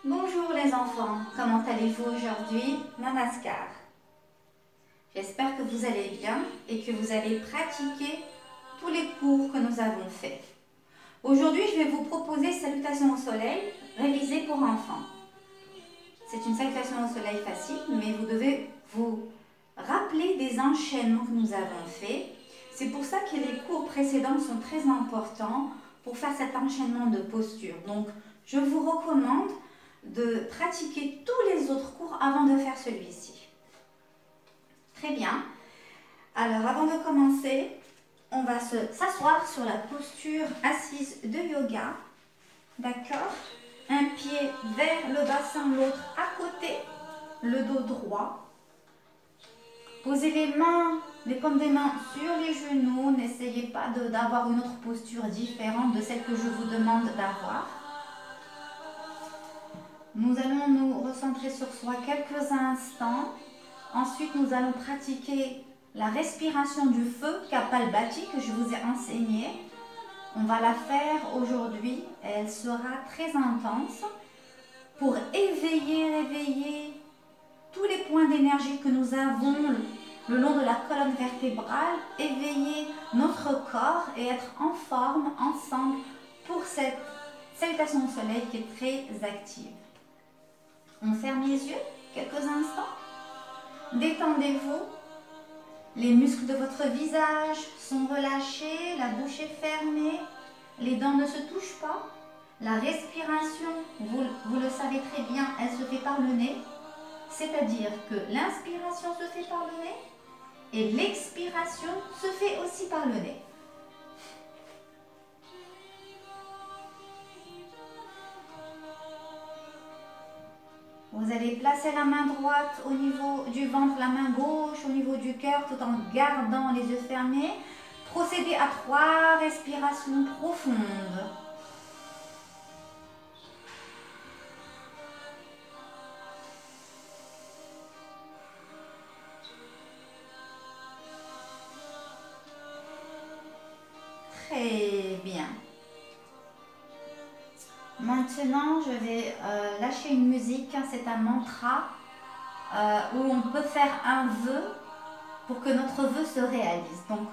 Bonjour les enfants, comment allez-vous aujourd'hui? Namaskar. J'espère que vous allez bien et que vous avez pratiqué tous les cours que nous avons faits. Aujourd'hui, je vais vous proposer Salutation au soleil, révisée pour enfants. C'est une salutation au soleil facile, mais vous devez vous rappeler des enchaînements que nous avons faits. C'est pour ça que les cours précédents sont très importants pour faire cet enchaînement de postures. Donc, je vous recommande de pratiquer tous les autres cours avant de faire celui-ci. Très bien. Alors, avant de commencer, on va s'asseoir sur la posture assise de yoga. D'accord? Un pied vers le bassin, l'autre à côté, le dos droit. Posez les mains, les paumes des mains sur les genoux. N'essayez pas d'avoir une autre posture différente de celle que je vous demande d'avoir. Nous allons nous recentrer sur soi quelques instants. Ensuite, nous allons pratiquer la respiration du feu, Kapalbhati, que je vous ai enseigné. On va la faire aujourd'hui. Elle sera très intense pour réveiller tous les points d'énergie que nous avons le long de la colonne vertébrale, éveiller notre corps et être en forme ensemble pour cette salutation au soleil qui est très active. On ferme les yeux quelques instants. Détendez-vous. Les muscles de votre visage sont relâchés, la bouche est fermée, les dents ne se touchent pas. La respiration, vous le savez très bien, elle se fait par le nez. C'est-à-dire que l'inspiration se fait par le nez et l'expiration se fait aussi par le nez. Vous allez placer la main droite au niveau du ventre, la main gauche au niveau du cœur tout en gardant les yeux fermés. Procédez à 3 respirations profondes. Très bien. Maintenant, je vais lâcher une musique, c'est un mantra où on peut faire un vœu pour que notre vœu se réalise. Donc,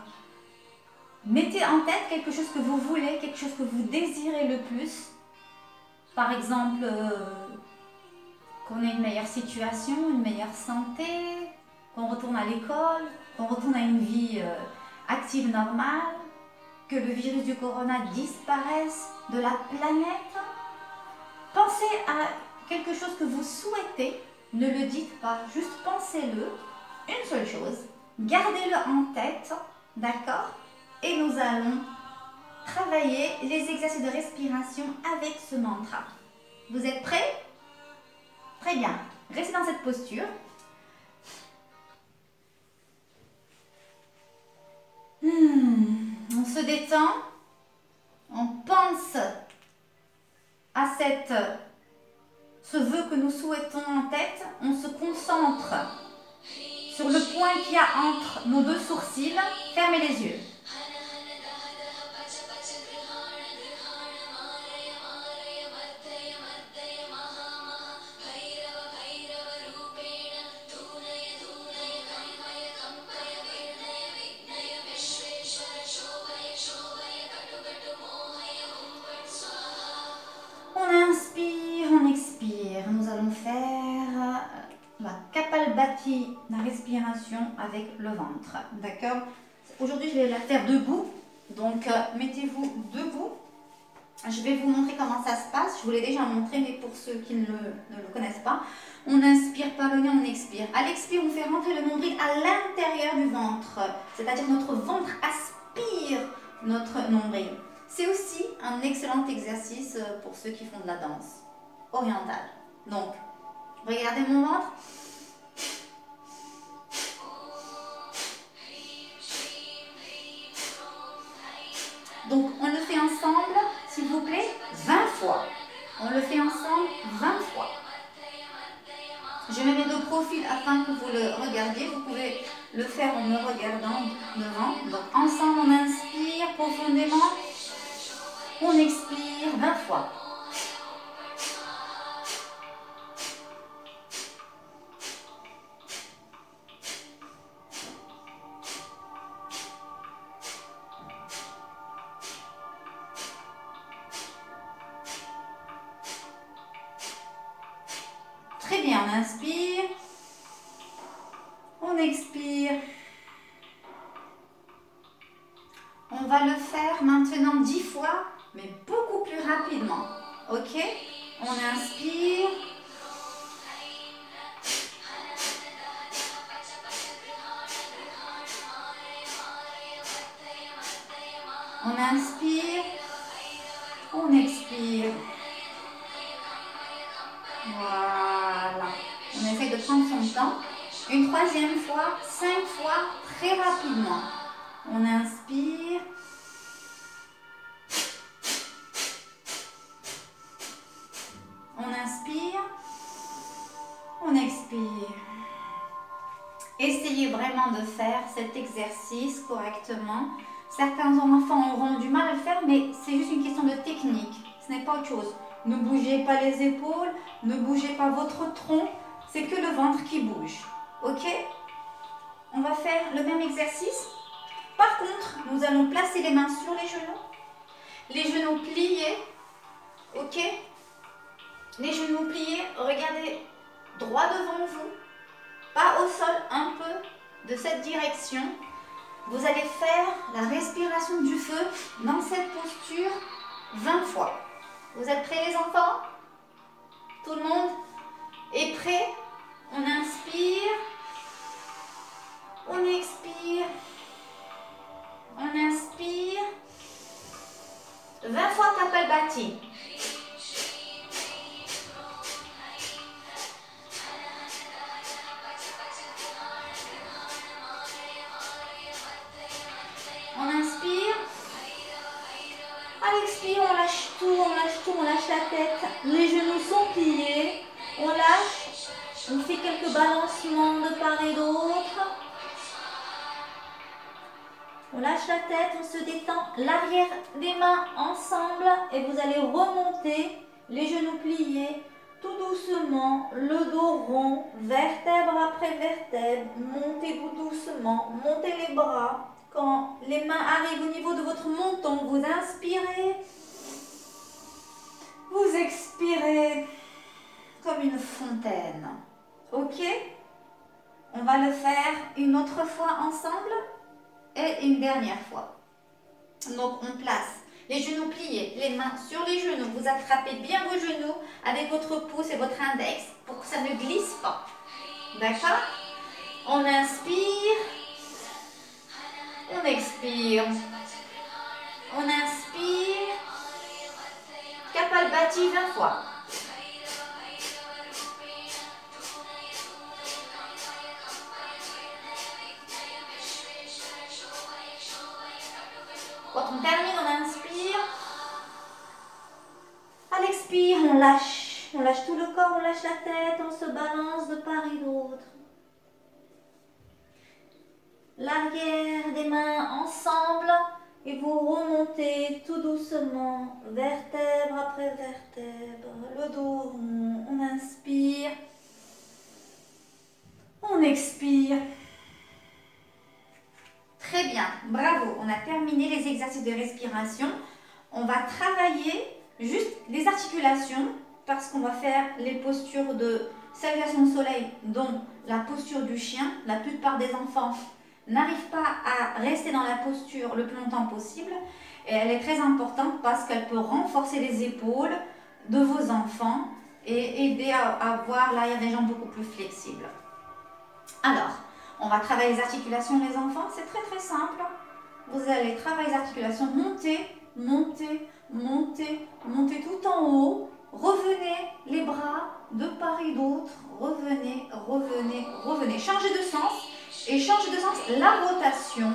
mettez en tête quelque chose que vous voulez, quelque chose que vous désirez le plus. Par exemple, qu'on ait une meilleure situation, une meilleure santé, qu'on retourne à l'école, qu'on retourne à une vie active normale, que le virus du corona disparaisse de la planète. Pensez à quelque chose que vous souhaitez, ne le dites pas, juste pensez-le, une seule chose, gardez-le en tête, d'accord? Et nous allons travailler les exercices de respiration avec ce mantra. Vous êtes prêts? Très bien, restez dans cette posture. On se détend, on pense à ce vœu que nous souhaitons en tête, on se concentre sur le point qu'il y a entre nos deux sourcils, fermez les yeux. La Kapalbhati, la respiration avec le ventre. D'accord? Aujourd'hui, je vais la faire debout. Donc, mettez-vous debout. Je vais vous montrer comment ça se passe. Je vous l'ai déjà montré, mais pour ceux qui ne le connaissent pas, on inspire par le nez, on expire. À l'expire, on fait rentrer le nombril à l'intérieur du ventre. C'est-à-dire notre ventre aspire notre nombril. C'est aussi un excellent exercice pour ceux qui font de la danse orientale. Donc, regardez mon ventre. Donc, on le fait ensemble, s'il vous plaît, 20 fois. On le fait ensemble 20 fois. Je me mets de profil afin que vous le regardiez. Vous pouvez le faire en me regardant devant. Donc, ensemble, on inspire profondément. On expire 20 fois. Très bien, on inspire. On expire. On va le faire maintenant 10 fois, mais beaucoup plus rapidement. Ok? On inspire. On inspire. On expire. Voilà. On essaie de prendre son temps. Une troisième fois, 5 fois, très rapidement. On inspire. On inspire. On expire. Essayez vraiment de faire cet exercice correctement. Certains enfants auront du mal à le faire, mais c'est juste une question de technique. Ce n'est pas autre chose. Ne bougez pas les épaules, ne bougez pas votre tronc. C'est que le ventre qui bouge. Ok? On va faire le même exercice. Par contre, nous allons placer les mains sur les genoux. Les genoux pliés. Ok? Les genoux pliés. Regardez droit devant vous. Pas au sol, un peu de cette direction. Vous allez faire la respiration du feu dans cette posture 20 fois. Vous êtes prêts les enfants? Tout le monde est prêt? On inspire. On expire. On inspire. 20 fois Kapalbhati. On inspire. À l'expire, on lâche tout, on lâche tout, on lâche la tête. Les genoux sont pliés. On lâche. On fait quelques balancements de part et d'autre. On lâche la tête, on se détend. L'arrière des mains ensemble. Et vous allez remonter les genoux pliés. Tout doucement, le dos rond, vertèbre après vertèbre. Montez-vous doucement, montez les bras. Quand les mains arrivent au niveau de votre menton, vous inspirez, vous expirez comme une fontaine. Ok? On va le faire une autre fois ensemble et une dernière fois. Donc on place les genoux pliés, les mains sur les genoux. Vous attrapez bien vos genoux avec votre pouce et votre index pour que ça ne glisse pas. D'accord? On inspire. On expire. On inspire. Kapalbhati 20 fois. Quand on termine, on inspire. À l'expire, on lâche. On lâche tout le corps, on lâche la tête, on se balance de part et d'autre. L'arrière des mains ensemble et vous remontez tout doucement, vertèbre après vertèbre, le dos rond. On inspire, on expire. Très bien, bravo, on a terminé les exercices de respiration. On va travailler juste les articulations parce qu'on va faire les postures de salutation au soleil, dont la posture du chien. La plupart des enfants n'arrive pas à rester dans la posture le plus longtemps possible et elle est très importante parce qu'elle peut renforcer les épaules de vos enfants et aider à avoir l'arrière des jambes beaucoup plus flexible. Alors, on va travailler les articulations les enfants, c'est très très simple. Vous allez travailler les articulations, monter, monter, monter, monter tout en haut, revenez les bras de part et d'autre, revenez, revenez, revenez, changez de sens. Et changez de sens la rotation.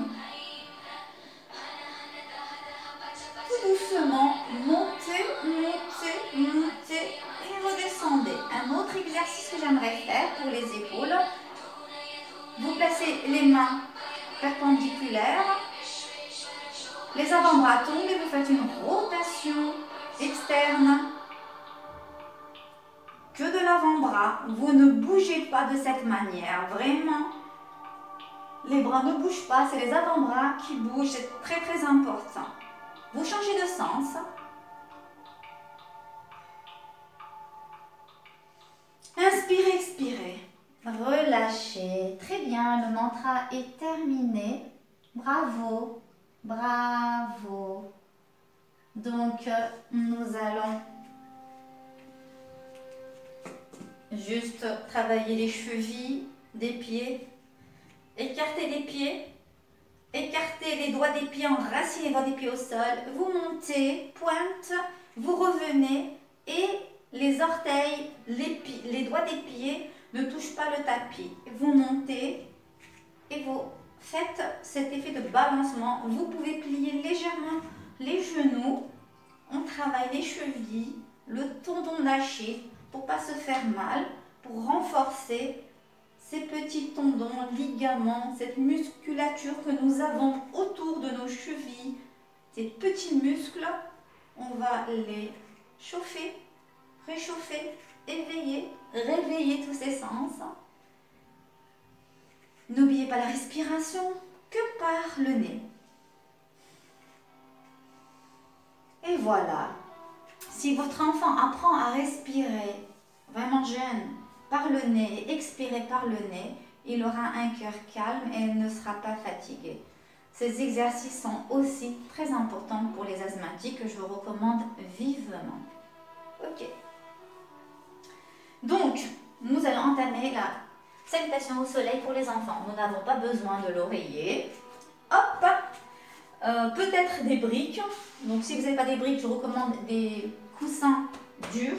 Tout doucement, montez, montez, montez et redescendez. Un autre exercice que j'aimerais faire pour les épaules. Vous placez les mains perpendiculaires. Les avant-bras tombent et vous faites une rotation externe. Que de l'avant-bras. Vous ne bougez pas de cette manière. Vraiment. Les bras ne bougent pas, c'est les avant-bras qui bougent, c'est très très important. Vous changez de sens. Inspirez relâchez. Très bien, le mantra est terminé. Bravo, bravo. Donc, nous allons juste travailler les chevilles des pieds. Écartez les pieds. Écartez les doigts des pieds, enracinez les doigts des pieds au sol. Vous montez, pointe, vous revenez et les orteils, les doigts des pieds ne touchent pas le tapis. Vous montez et vous faites cet effet de balancement. Vous pouvez plier légèrement les genoux. On travaille les chevilles, le tendon d'Achille pour ne pas se faire mal, pour renforcer ces petits tendons, ligaments, cette musculature que nous avons autour de nos chevilles. Ces petits muscles, on va les chauffer, réchauffer, éveiller, réveiller tous ces sens. N'oubliez pas la respiration que par le nez. Et voilà. Si votre enfant apprend à respirer vraiment jeune par le nez, expirer par le nez, il aura un cœur calme et il ne sera pas fatigué. Ces exercices sont aussi très importants pour les asthmatiques que je vous recommande vivement. Ok. Donc, nous allons entamer la salutation au soleil pour les enfants. Nous n'avons pas besoin de l'oreiller. Hop! Peut-être des briques. Donc, si vous n'avez pas des briques, je recommande des coussins durs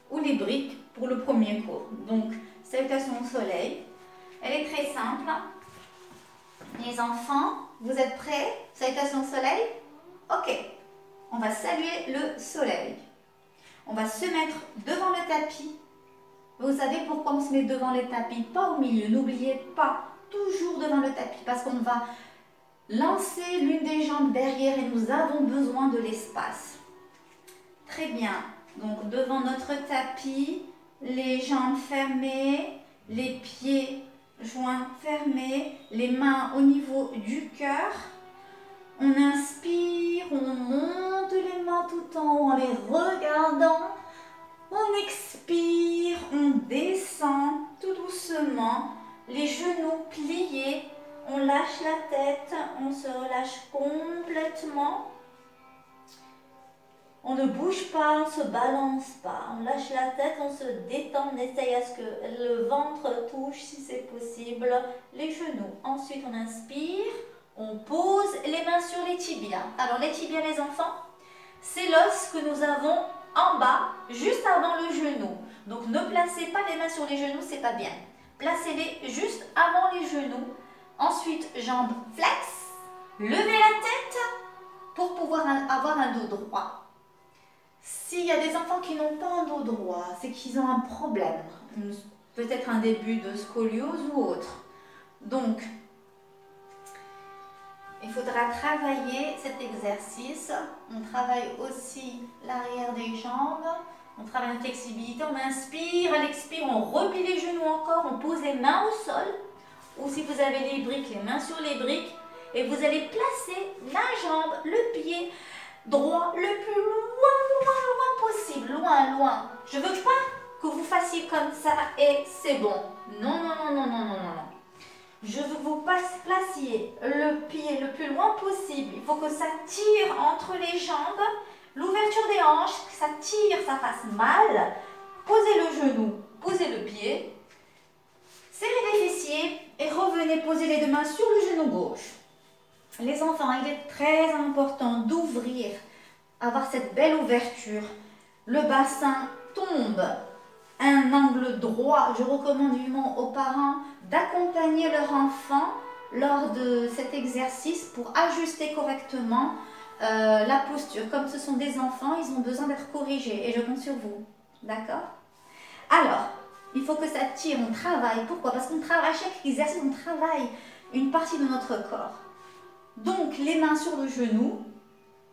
ou les briques pour le premier cours. Donc, salutation au soleil. Elle est très simple. Les enfants, vous êtes prêts? Salutation au soleil? Ok. On va saluer le soleil. On va se mettre devant le tapis. Vous savez pourquoi on se met devant le tapis? Pas au milieu. N'oubliez pas, toujours devant le tapis parce qu'on va lancer l'une des jambes derrière et nous avons besoin de l'espace. Très bien. Donc, devant notre tapis, les jambes fermées, les pieds joints fermés, les mains au niveau du cœur. On inspire, on monte les mains tout en haut en les regardant. On expire, on descend tout doucement, les genoux pliés. On lâche la tête, on se relâche complètement. On ne bouge pas, on ne se balance pas. On lâche la tête, on se détend, on essaye à ce que le ventre touche, si c'est possible, les genoux. Ensuite, on inspire, on pose les mains sur les tibias. Alors, les tibias, les enfants, c'est l'os que nous avons en bas, juste avant le genou. Donc, ne placez pas les mains sur les genoux, c'est pas bien. Placez-les juste avant les genoux. Ensuite, jambes flex, levez la tête pour pouvoir avoir un dos droit. S'il y a des enfants qui n'ont pas un dos droit, c'est qu'ils ont un problème, peut-être un début de scoliose ou autre. Donc, il faudra travailler cet exercice. On travaille aussi l'arrière des jambes, on travaille la flexibilité, on inspire, à l'expire, on replie les genoux encore, on pose les mains au sol. Ou si vous avez les briques, les mains sur les briques. Et vous allez placer la jambe, le pied droit le plus loin possible. Loin. Je ne veux pas que vous fassiez comme ça et c'est bon. Non. Je veux que vous placiez le pied le plus loin possible. Il faut que ça tire entre les jambes. L'ouverture des hanches, que ça tire, ça fasse mal. Posez le genou, posez le pied. Serrez les fessiers et revenez poser les deux mains sur le genou gauche. Les enfants, il est très important d'ouvrir, avoir cette belle ouverture. Le bassin tombe, un angle droit. Je recommande vivement aux parents d'accompagner leur enfant lors de cet exercice pour ajuster correctement la posture. Comme ce sont des enfants, ils ont besoin d'être corrigés et je compte sur vous. D'accord? Alors, il faut que ça tire, on travaille. Pourquoi? Parce qu'on travaille, à chaque exercice, on travaille une partie de notre corps. Donc, les mains sur le genou.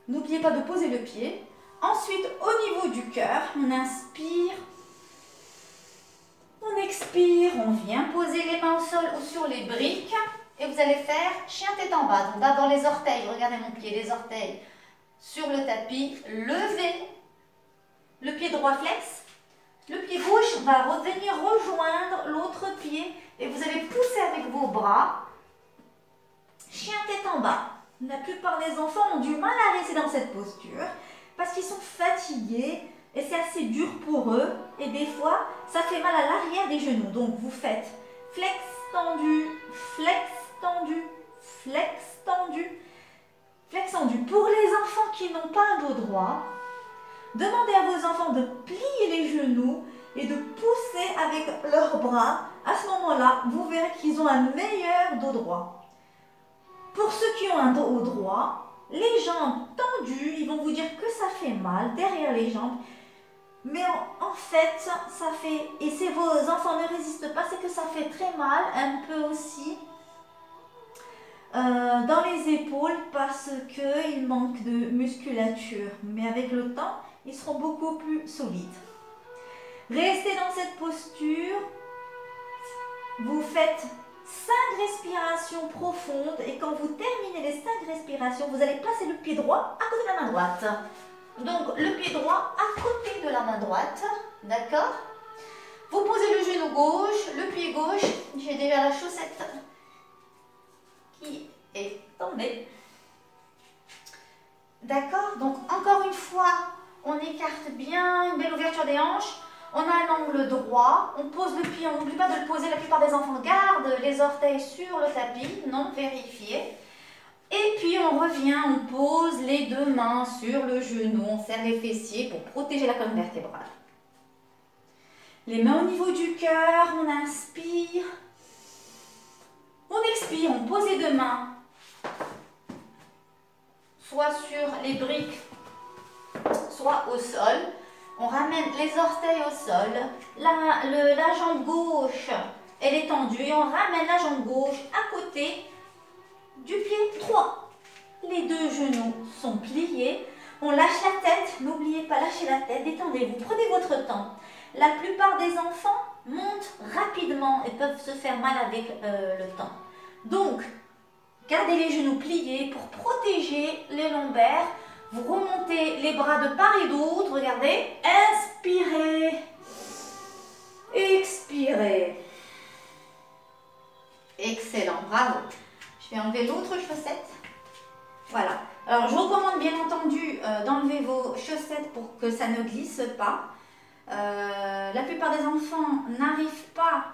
N'oubliez pas de poser le pied. Ensuite, au niveau du cœur, on inspire. On expire. On vient poser les mains au sol ou sur les briques. Et vous allez faire chien tête en bas. Donc, d'abord les orteils. Regardez mon pied, les orteils sur le tapis. Levez. Le pied droit flex. Le pied gauche va revenir rejoindre l'autre pied Et vous allez pousser avec vos bras. Chien tête en bas. La plupart des enfants ont du mal à rester dans cette posture parce qu'ils sont fatigués et c'est assez dur pour eux. Et des fois, ça fait mal à l'arrière des genoux. Donc, vous faites flex tendu, flex tendu, flex tendu, flex tendu. Pour les enfants qui n'ont pas un dos droit, demandez à vos enfants de plier les genoux et de pousser avec leurs bras. À ce moment-là, vous verrez qu'ils ont un meilleur dos droit. Pour ceux qui ont un dos droit, les jambes tendues, ils vont vous dire que ça fait mal derrière les jambes. Mais en fait, ça fait, et si vos enfants ne résistent pas, c'est que ça fait très mal, un peu aussi dans les épaules parce qu'ils manquent de musculature. Mais avec le temps, ils seront beaucoup plus solides. Restez dans cette posture. Vous faites 5 respirations profondes et quand vous terminez les 5 respirations, vous allez placer le pied droit à côté de la main droite. Donc, le pied droit à côté de la main droite, d'accord? Vous posez le genou gauche, le pied gauche. J'ai déjà la chaussette qui est tombée. D'accord? Donc, encore une fois, on écarte bien, une belle ouverture des hanches. On a un angle droit, on pose le pied, on n'oublie pas de le poser. La plupart des enfants gardent les orteils sur le tapis, non, vérifiez. Et puis on revient, on pose les deux mains sur le genou, on serre les fessiers pour protéger la colonne vertébrale. Les mains au niveau du cœur, on inspire. On expire, on pose les deux mains, soit sur les briques, soit au sol. On ramène les orteils au sol, la jambe gauche, elle est tendue et on ramène la jambe gauche à côté du pied droit. Les deux genoux sont pliés, on lâche la tête, n'oubliez pas lâcher la tête, détendez-vous, prenez votre temps. La plupart des enfants montent rapidement et peuvent se faire mal avec le temps. Donc, gardez les genoux pliés pour protéger les lombaires. Vous remontez les bras de part et d'autre, regardez. Inspirez. Expirez. Excellent, bravo. Je vais enlever l'autre chaussette. Voilà. Alors, je vous recommande bien entendu d'enlever vos chaussettes pour que ça ne glisse pas. La plupart des enfants n'arrivent pas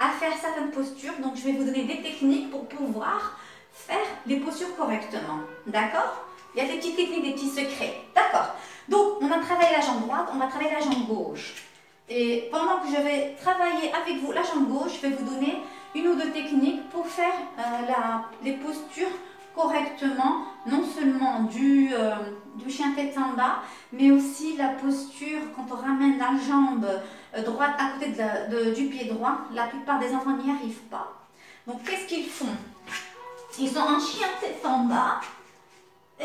à faire certaines postures, donc je vais vous donner des techniques pour pouvoir faire les postures correctement. D'accord ? Il y a des petites techniques, des petits secrets. D'accord. Donc, on a travaillé la jambe droite, on va travailler la jambe gauche. Et pendant que je vais travailler avec vous la jambe gauche, je vais vous donner une ou deux techniques pour faire les postures correctement. Non seulement du chien tête en bas, mais aussi la posture quand on ramène la jambe droite à côté du pied droit. La plupart des enfants n'y arrivent pas. Donc, qu'est-ce qu'ils font? Ils sont en chien tête en bas. Et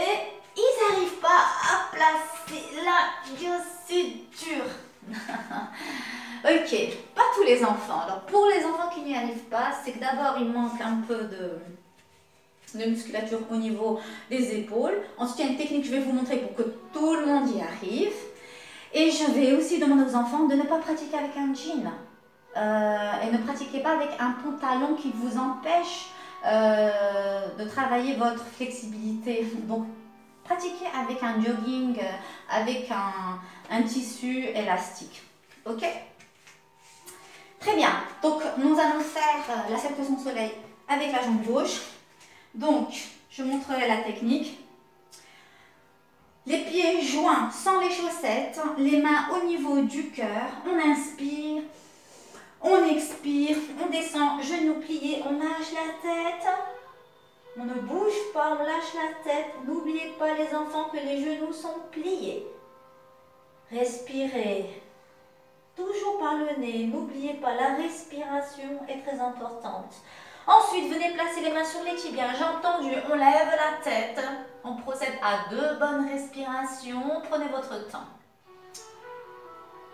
ils n'arrivent pas à placer la dur. Ok, pas tous les enfants. Alors pour les enfants qui n'y arrivent pas, c'est que d'abord il manque un peu de musculature au niveau des épaules. Ensuite il y a une technique que je vais vous montrer pour que tout le monde y arrive. Et je vais aussi demander aux enfants de ne pas pratiquer avec un jean. Et ne pratiquez pas avec un pantalon qui vous empêche de travailler votre flexibilité. Donc, pratiquez avec un jogging, avec un tissu élastique. Ok? Très bien. Donc, nous allons faire la salutation de soleil avec la jambe gauche. Donc, je montrerai la technique. Les pieds joints sans les chaussettes, les mains au niveau du cœur. On inspire. On expire, on descend, genoux pliés, on lâche la tête. On ne bouge pas, on lâche la tête. N'oubliez pas les enfants que les genoux sont pliés. Respirez. Toujours par le nez. N'oubliez pas, la respiration est très importante. Ensuite, venez placer les mains sur les tibias. J'ai entendu, on lève la tête. On procède à 2 bonnes respirations. Prenez votre temps.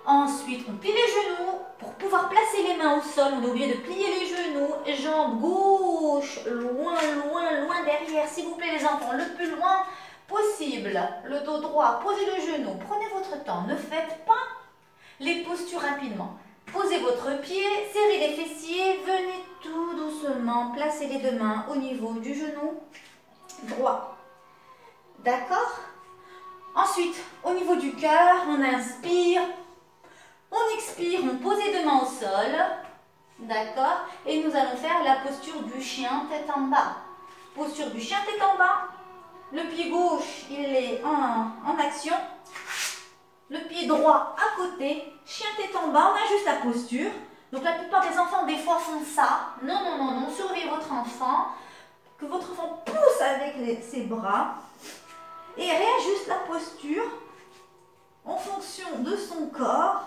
Ensuite, on plie les genoux pour pouvoir placer les mains au sol. On a oublié de plier les genoux. Jambe gauche, loin, loin, loin derrière. S'il vous plaît les enfants, le plus loin possible. Le dos droit, posez le genou. Prenez votre temps. Ne faites pas les postures rapidement. Posez votre pied, serrez les fessiers. Venez tout doucement, placez les deux mains au niveau du genou droit. D'accord? Ensuite, au niveau du cœur, on inspire, on expire, on pose les deux mains au sol. D'accord? Et nous allons faire la posture du chien tête en bas. Posture du chien tête en bas. Le pied gauche, il est en action. Le pied droit à côté. Chien tête en bas, on ajuste la posture. Donc la plupart des enfants, des fois, font ça. Non, non, non, non. Surveillez votre enfant. Que votre enfant pousse avec ses bras. Et réajuste la posture en fonction de son corps,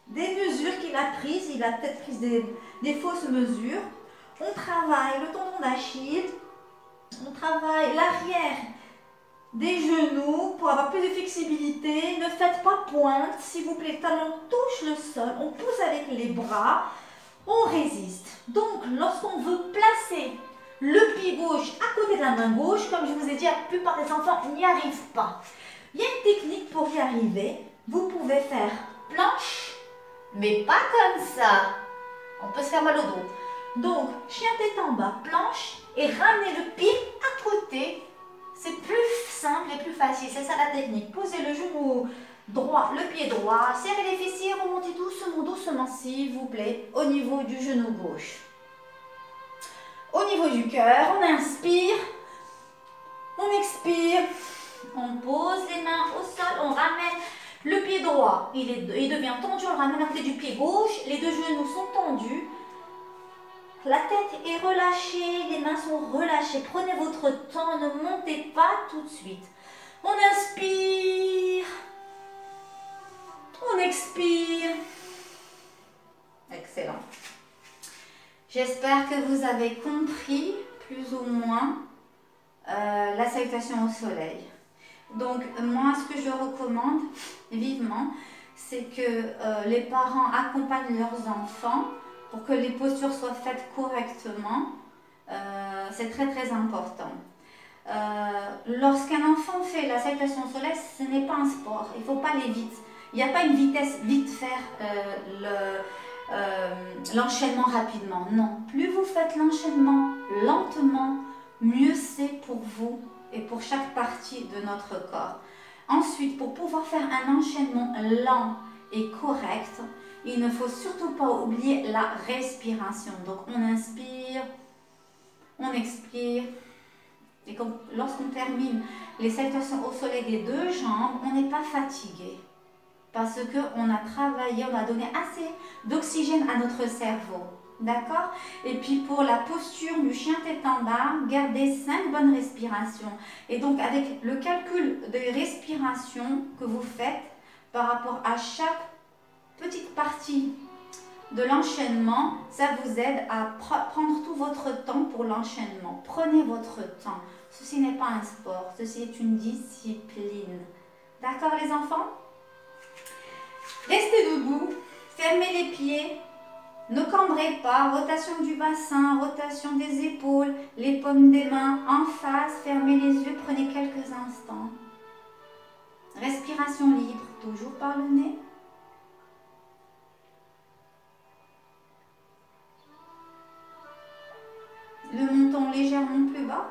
des mesures qu'il a prises. Il a peut-être pris des fausses mesures. On travaille le tendon d'Achille. On travaille l'arrière des genoux pour avoir plus de flexibilité. Ne faites pas pointe, s'il vous plaît. Le talon touche le sol. On pousse avec les bras. On résiste. Donc, lorsqu'on veut placer le pied gauche à côté de la main gauche, comme je vous ai dit, la plupart des enfants n'y arrivent pas. Il y a une technique pour y arriver. Vous pouvez faire planche, mais pas comme ça. On peut se faire mal au dos. Donc, chien tête en bas, planche, et ramenez le pied à côté. C'est plus simple et plus facile. C'est ça la technique. Posez le genou droit, le pied droit, serrez les fessiers, remontez doucement, doucement, s'il vous plaît, au niveau du genou gauche. Au niveau du cœur, on inspire, on expire, on pose les mains au sol, on ramène le pied droit, il devient tendu, on le ramène à côté du pied gauche, les deux genoux sont tendus, la tête est relâchée, les mains sont relâchées, prenez votre temps, ne montez pas tout de suite. On inspire, on expire, excellent. J'espère que vous avez compris plus ou moins la salutation au soleil. Donc moi, ce que je recommande vivement, c'est que les parents accompagnent leurs enfants pour que les postures soient faites correctement. C'est très très important. Lorsqu'un enfant fait la salutation au soleil, ce n'est pas un sport, il ne faut pas aller vite. Il n'y a pas une vitesse vite faire l'enchaînement rapidement. Non, plus vous faites l'enchaînement lentement, mieux c'est pour vous et pour chaque partie de notre corps. Ensuite, pour pouvoir faire un enchaînement lent et correct, il ne faut surtout pas oublier la respiration. Donc on inspire, on expire. Et lorsqu'on termine les salutations au soleil des deux jambes, on n'est pas fatigué. Parce qu'on a travaillé, on a donné assez d'oxygène à notre cerveau. D'accord? Et puis pour la posture du chien tête en bas, gardez 5 bonnes respirations. Et donc avec le calcul de respiration que vous faites par rapport à chaque petite partie de l'enchaînement, ça vous aide à prendre tout votre temps pour l'enchaînement. Prenez votre temps. Ceci n'est pas un sport, ceci est une discipline. D'accord les enfants? Restez debout, fermez les pieds, ne cambrez pas, rotation du bassin, rotation des épaules, les paumes des mains en face, fermez les yeux, prenez quelques instants. Respiration libre, toujours par le nez. Le menton légèrement plus bas.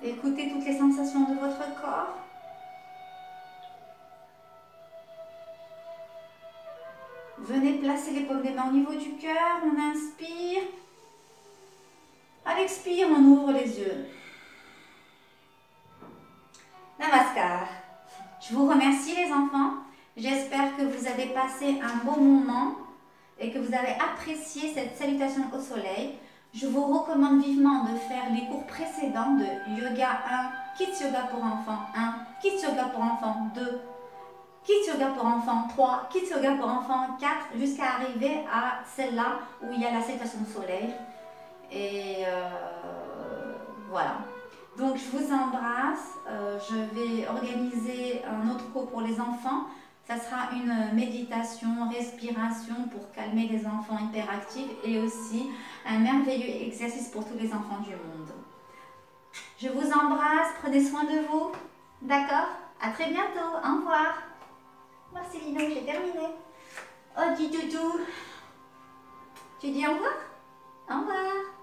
Écoutez toutes les sensations de votre corps. Venez placer les paumes des mains au niveau du cœur. On inspire. À l'expire, on ouvre les yeux. Namaskar. Je vous remercie les enfants. J'espère que vous avez passé un bon moment et que vous avez apprécié cette salutation au soleil. Je vous recommande vivement de faire les cours précédents de Yoga 1, Kids Yoga pour enfants 1, Kids Yoga pour enfants 2, Kids Yoga pour enfants 3, Kids Yoga pour enfants 4, jusqu'à arriver à celle-là où il y a la salutation au soleil. Et voilà. Donc je vous embrasse. Je vais organiser un autre cours pour les enfants. Ça sera une méditation, respiration pour calmer les enfants hyperactifs et aussi un merveilleux exercice pour tous les enfants du monde. Je vous embrasse, prenez soin de vous. D'accord? À très bientôt. Au revoir. Merci Lino, j'ai terminé. Oh, dis doudou. Tu dis au revoir? Au revoir.